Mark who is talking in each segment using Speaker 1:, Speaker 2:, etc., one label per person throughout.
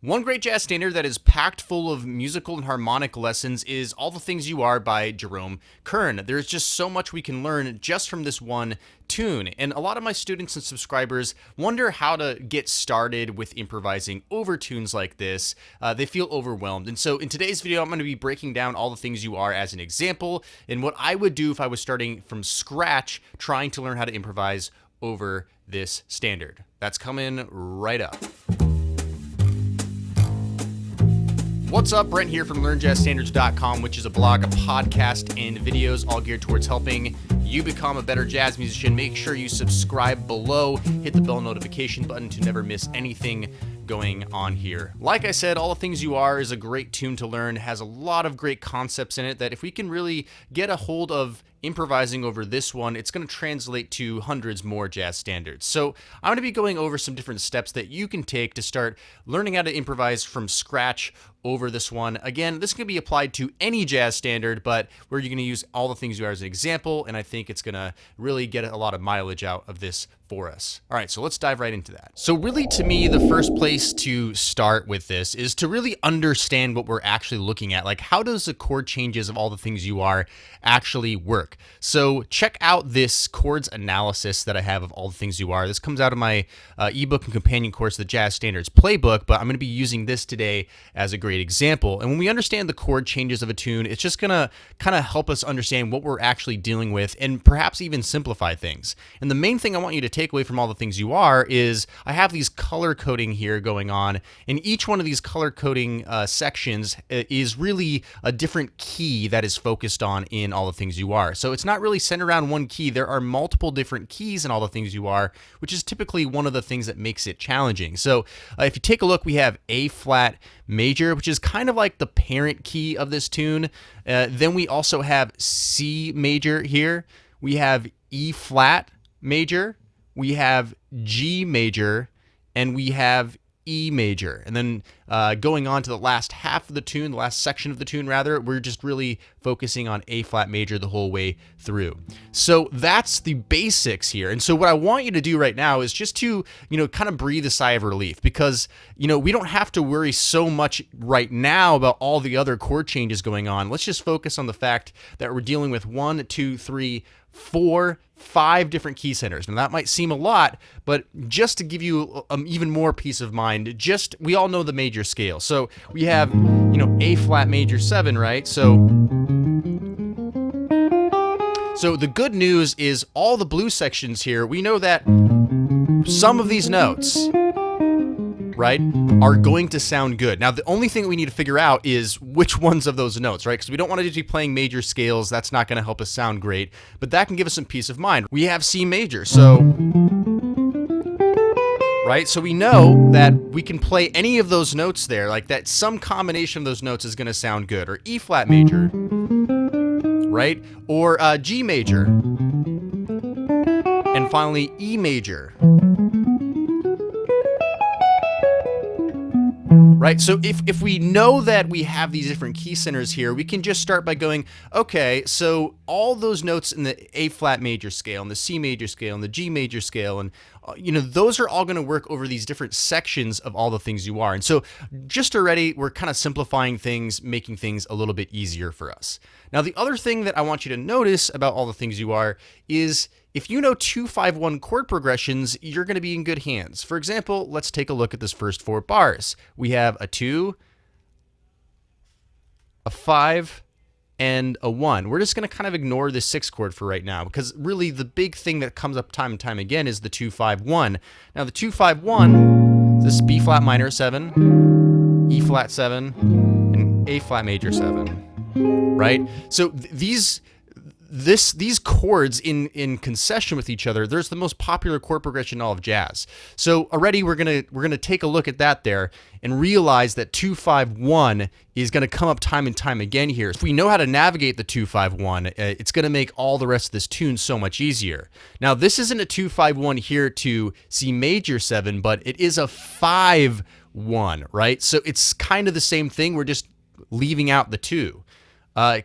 Speaker 1: One great jazz standard that is packed full of musical and harmonic lessons is All the Things You Are by Jerome Kern. There's just so much we can learn just from this one tune. And a lot of my students and subscribers wonder how to get started with improvising over tunes like this. They feel overwhelmed. And so in today's video, I'm going to be breaking down All the Things You Are as an example and what I would do if I was starting from scratch trying to learn how to improvise over this standard. That's coming right up. What's up? Brent here from LearnJazzStandards.com, which is a blog, a podcast, and videos all geared towards helping you become a better jazz musician. Make sure you subscribe below, hit the bell notification button to never miss anything going on here. Like I said, All the Things You Are is a great tune to learn, has a lot of great concepts in it that if we can really get a hold of improvising over this one, it's going to translate to hundreds more jazz standards. So I'm going to be going over some different steps that you can take to start learning how to improvise from scratch over this one. Again, this can be applied to any jazz standard, but we're going to use All the Things You Are as an example, and I think it's going to really get a lot of mileage out of this for us. All right, so let's dive right into that. So really, to me, the first place to start with this is to really understand what we're actually looking at. Like, how does the chord changes of All the Things You Are actually work? So check out this chords analysis that I have of All the Things You Are. This comes out of my ebook and companion course, the Jazz Standards Playbook, but I'm going to be using this today as a great example. And when we understand the chord changes of a tune, it's just going to kind of help us understand what we're actually dealing with and perhaps even simplify things. And the main thing I want you to take away from All the Things You Are is I have these color coding here going on, and each one of these color coding sections is really a different key that is focused on in All the Things You Are. So it's not really centered around one key. There are multiple different keys in All the Things You Are, which is typically one of the things that makes it challenging. So if you take a look, we have A flat major, which is kind of like the parent key of this tune. Then we also have C major here. We have E flat major. We have G major, and we have E major. And then going on to the last half of the tune, the last section of the tune rather, we're just really focusing on A flat major the whole way through. So that's the basics here. And so what I want you to do right now is just to, kind of breathe a sigh of relief, because, we don't have to worry so much right now about all the other chord changes going on. Let's just focus on the fact that we're dealing with 1, 2, 3, 4, 5 different key centers. Now that might seem a lot, but just to give you even more peace of mind, we all know the major scale. So we have, A flat major 7, right? So the good news is all the blues sections here, we know that some of these notes, right, are going to sound good. Now, the only thing that we need to figure out is which ones of those notes, right? Because we don't want to just be playing major scales. That's not going to help us sound great, but that can give us some peace of mind. We have C major, so, right? So we know that we can play any of those notes there, like that some combination of those notes is going to sound good, or E flat major, right? Or G major, and finally E major. Right, so if we know that we have these different key centers here, we can just start by going, okay, so all those notes in the A flat major scale, and the C major scale, and the G major scale, and those are all going to work over these different sections of All the Things You Are. And so just already, we're kind of simplifying things, making things a little bit easier for us. Now, the other thing that I want you to notice about All the Things You Are is if you know 2-5-1 chord progressions, you're going to be in good hands. For example, let's take a look at this first 4 bars. We have a 2, a 5, and a 1. We're just going to kind of ignore this 6 chord for right now, because really the big thing that comes up time and time again is the 2-5-1. Now the 2-5-1, this is B flat minor 7, E flat 7, and A flat major 7, right? So these chords in concession with each other, there's the most popular chord progression in all of jazz. So already we're gonna take a look at that there and realize that 2-5-1 is gonna come up time and time again here. If we know how to navigate the 2-5-1, it's gonna make all the rest of this tune so much easier. Now this isn't a 2-5-1 here to C major 7, but it is a 5-1, right? So it's kind of the same thing. We're just leaving out the 2.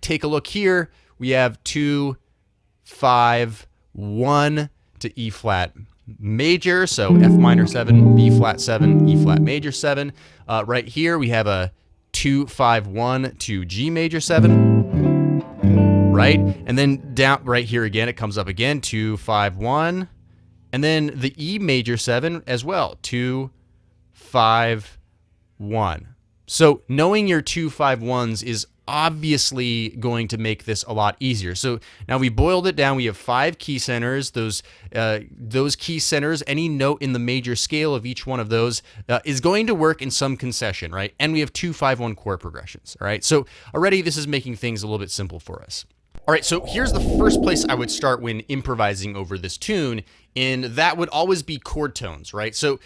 Speaker 1: Take a look here. We have 2, 5, 1 to E flat major, so F minor 7, B flat 7, E flat major 7. Right here we have a 2 5 1 to G major 7, right? And then down right here again, it comes up again, 2 5 1, and then the E major 7 as well, 2 5 1. So knowing your 2 5 1s is obviously going to make this a lot easier. So now we boiled it down. We have 5 key centers. Those key centers, any note in the major scale of each one of those is going to work in some concession, right? And we have 2 5 1 chord progressions. All right. So already this is making things a little bit simple for us. All right, so here's the first place I would start when improvising over this tune, and that would always be chord tones, right? So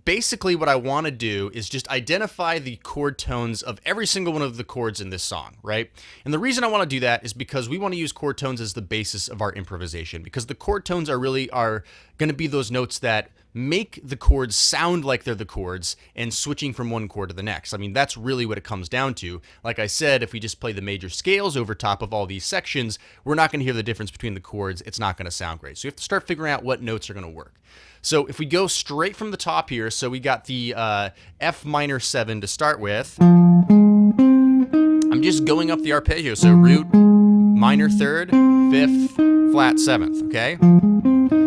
Speaker 1: basically what I want to do is just identify the chord tones of every single one of the chords in this song, right? And the reason I want to do that is because we want to use chord tones as the basis of our improvisation, because the chord tones are going to be those notes that make the chords sound like they're the chords and switching from one chord to the next. I mean, that's really what it comes down to. Like I said, if we just play the major scales over top of all these sections, we're not going to hear the difference between the chords. It's not going to sound great. So you have to start figuring out what notes are going to work. So if we go straight from the top here, so we got the F minor 7 to start with. I'm just going up the arpeggio. So root, minor 3rd, 5th, flat 7th, okay?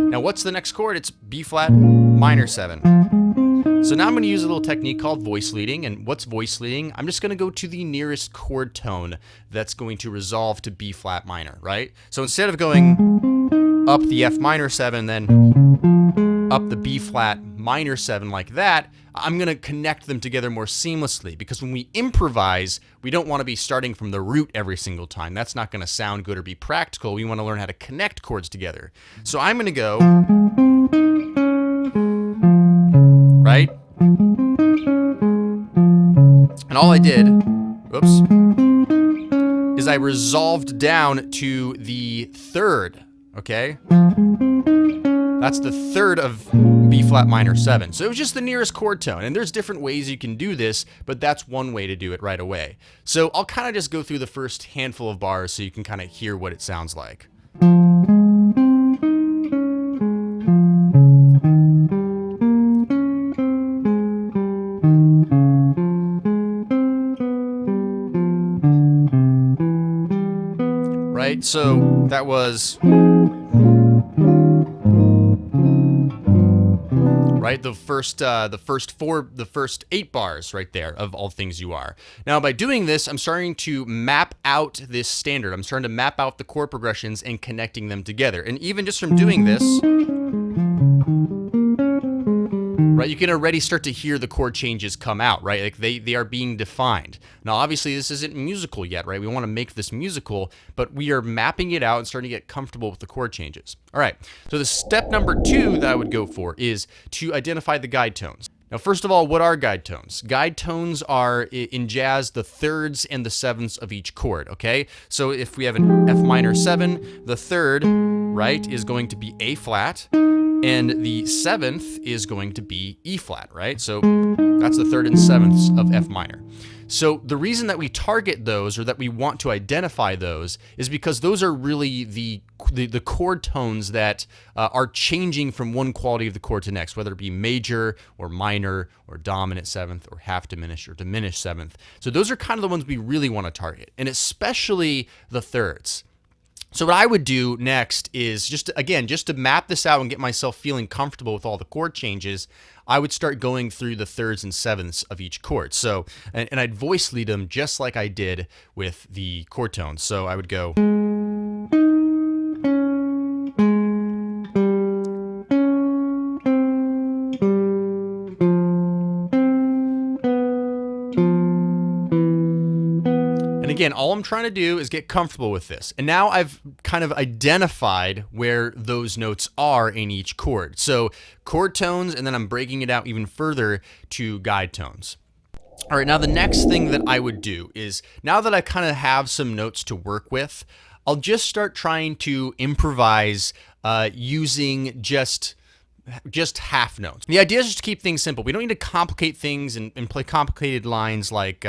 Speaker 1: Now what's the next chord? It's B flat minor 7. So now I'm going to use a little technique called voice leading. And what's voice leading? I'm just going to go to the nearest chord tone that's going to resolve to B flat minor, right? So instead of going up the F minor 7, then up the B flat minor 7 like that, I'm going to connect them together more seamlessly, because when we improvise, we don't want to be starting from the root every single time. That's not going to sound good or be practical. We want to learn how to connect chords together. So I'm going to go, right? And all I did, is I resolved down to the 3rd, okay? That's the 3rd of B flat minor 7. So it was just the nearest chord tone. And there's different ways you can do this, but that's one way to do it right away. So I'll kind of just go through the first handful of bars so you can kind of hear what it sounds like. Right? So that was... right, the first 8 bars right there of All Things You Are. Now by doing this, I'm starting to map out this standard. I'm starting to map out the chord progressions and connecting them together. And even just from doing this, right, you can already start to hear the chord changes come out, right? Like they are being defined. Now, obviously, this isn't musical yet, right? We want to make this musical, but we are mapping it out and starting to get comfortable with the chord changes. All right, so the step number 2 that I would go for is to identify the guide tones. Now, first of all, what are guide tones? Guide tones are, in jazz, the 3rds and the 7ths of each chord, okay? So if we have an F minor 7, the 3rd, right, is going to be A flat, and the 7th is going to be E flat, right? So that's the 3rd and 7ths of F minor. So the reason that we target those, or that we want to identify those, is because those are really the chord tones that are changing from one quality of the chord to next, whether it be major or minor or dominant 7th or half diminished or diminished 7th. So those are kind of the ones we really want to target, and especially the 3rds. So what I would do next is just to map this out and get myself feeling comfortable with all the chord changes, I would start going through the 3rds and 7ths of each chord. So, and I'd voice lead them just like I did with the chord tones. So I would go... Again, all I'm trying to do is get comfortable with this. And now I've kind of identified where those notes are in each chord. So chord tones, and then I'm breaking it out even further to guide tones. All right, now the next thing that I would do is, now that I kind of have some notes to work with, I'll just start trying to improvise using just half notes. The idea is just to keep things simple. We don't need to complicate things and play complicated lines like...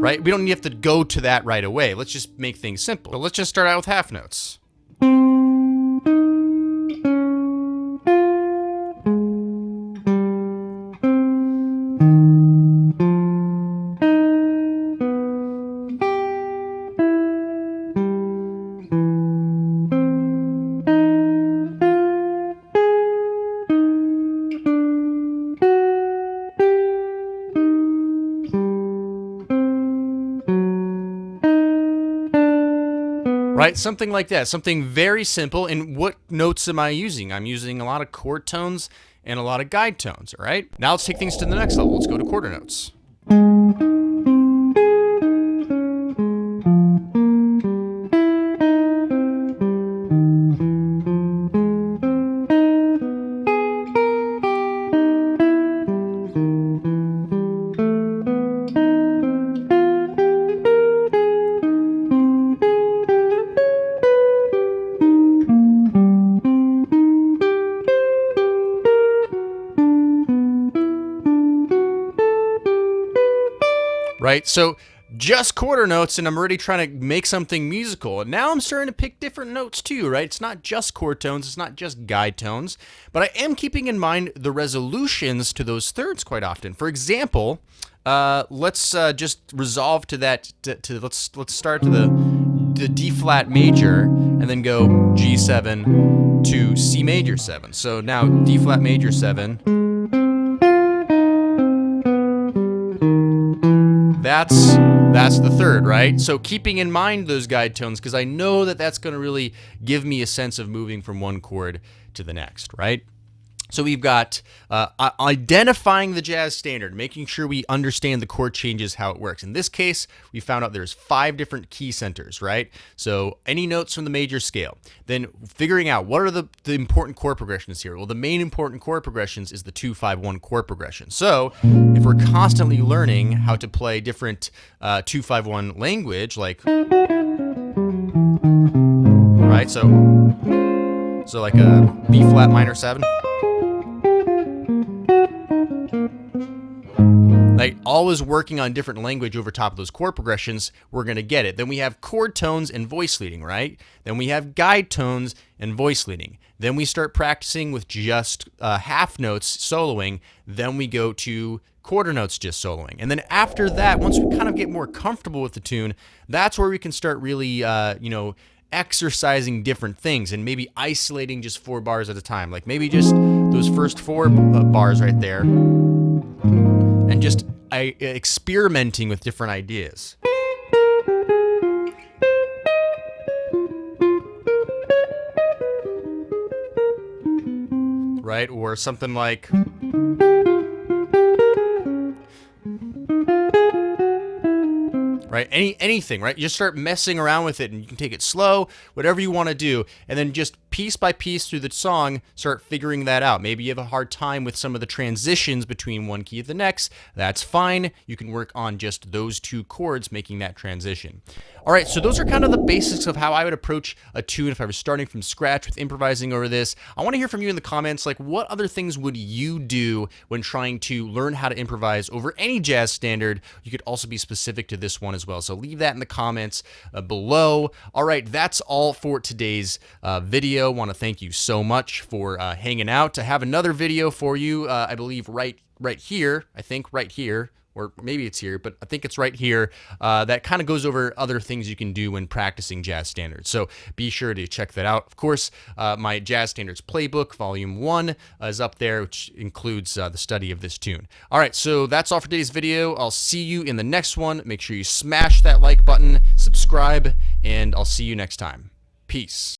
Speaker 1: right? We don't have to go to that right away. Let's just make things simple. So let's just start out with half notes. Right? Something like that. Something very simple. And what notes am I using? I'm using a lot of chord tones and a lot of guide tones, all right? Now let's take things to the next level. Let's go to quarter notes. Right? So just quarter notes and I'm already trying to make something musical. And now I'm starting to pick different notes too, right? It's not just chord tones, it's not just guide tones, but I am keeping in mind the resolutions to those thirds quite often. For example, let's just resolve to that. Let's start to the D flat major and then go G7 to C major 7. So now D flat major 7. That's the third, right? So keeping in mind those guide tones, because I know that that's going to really give me a sense of moving from one chord to the next, right? So we've got identifying the jazz standard, making sure we understand the chord changes, how it works. In this case, we found out there's 5 different key centers, right? So any notes from the major scale. Then figuring out what are the important chord progressions here. Well, the main important chord progressions is the 2-5-1 chord progression. So if we're constantly learning how to play different 2-5-1 language, like, right? So like a B flat minor 7. Like always working on different language over top of those chord progressions, we're going to get it. Then we have chord tones and voice leading, right? Then we have guide tones and voice leading. Then we start practicing with just half notes soloing. Then we go to quarter notes just soloing. And then after that, once we kind of get more comfortable with the tune, that's where we can start really, exercising different things and maybe isolating just 4 bars at a time. Like maybe just those first 4 bars right there. And just experimenting with different ideas. Right? Or something like... right? Anything, right? You just start messing around with it and you can take it slow, whatever you want to do, and then just piece by piece through the song, start figuring that out. Maybe you have a hard time with some of the transitions between one key to the next. That's fine. You can work on just those 2 chords making that transition. All right, so those are kind of the basics of how I would approach a tune if I was starting from scratch with improvising over this. I want to hear from you in the comments, like what other things would you do when trying to learn how to improvise over any jazz standard? You could also be specific to this one as well. So leave that in the comments below. All right, that's all for today's video. Want to thank you so much for hanging out. I have another video for you, I believe right here. I think right here. Or maybe it's here, but I think it's right here, that kind of goes over other things you can do when practicing jazz standards. So be sure to check that out. Of course, my Jazz Standards Playbook, Volume 1, is up there, which includes the study of this tune. All right, so that's all for today's video. I'll see you in the next one. Make sure you smash that like button, subscribe, and I'll see you next time. Peace.